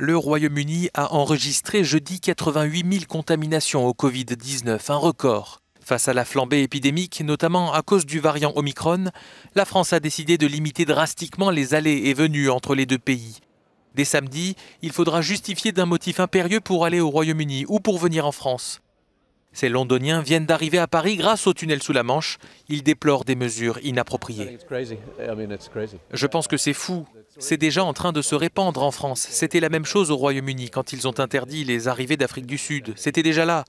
Le Royaume-Uni a enregistré jeudi 88 000 contaminations au Covid-19, un record. Face à la flambée épidémique, notamment à cause du variant Omicron, la France a décidé de limiter drastiquement les allées et venues entre les deux pays. Dès samedi, il faudra justifier d'un motif impérieux pour aller au Royaume-Uni ou pour venir en France. Ces Londoniens viennent d'arriver à Paris grâce au tunnel sous la Manche. Ils déplorent des mesures inappropriées. Je pense que c'est fou. C'est déjà en train de se répandre en France. C'était la même chose au Royaume-Uni quand ils ont interdit les arrivées d'Afrique du Sud. C'était déjà là.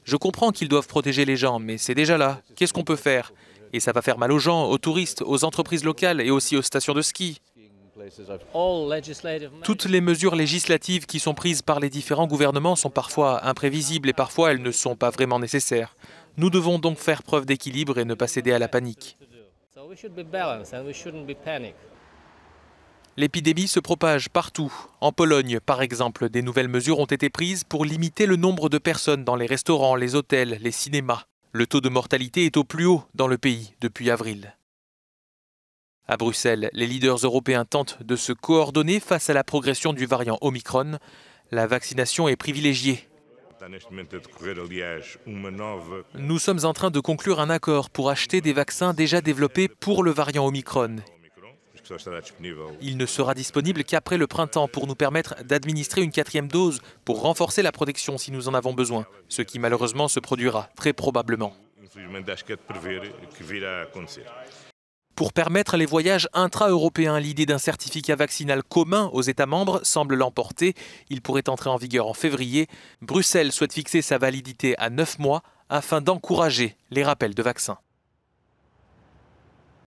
Je comprends qu'ils doivent protéger les gens, mais c'est déjà là. Qu'est-ce qu'on peut faire? Et ça va faire mal aux gens, aux touristes, aux entreprises locales et aussi aux stations de ski. Toutes les mesures législatives qui sont prises par les différents gouvernements sont parfois imprévisibles et parfois elles ne sont pas vraiment nécessaires. Nous devons donc faire preuve d'équilibre et ne pas céder à la panique. L'épidémie se propage partout. En Pologne, par exemple, des nouvelles mesures ont été prises pour limiter le nombre de personnes dans les restaurants, les hôtels, les cinémas. Le taux de mortalité est au plus haut dans le pays depuis avril. À Bruxelles, les leaders européens tentent de se coordonner face à la progression du variant Omicron. La vaccination est privilégiée. Nous sommes en train de conclure un accord pour acheter des vaccins déjà développés pour le variant Omicron. Il ne sera disponible qu'après le printemps pour nous permettre d'administrer une 4e dose pour renforcer la protection si nous en avons besoin, ce qui malheureusement se produira très probablement. Pour permettre les voyages intra-européens, l'idée d'un certificat vaccinal commun aux États membres semble l'emporter. Il pourrait entrer en vigueur en février. Bruxelles souhaite fixer sa validité à 9 mois afin d'encourager les rappels de vaccins.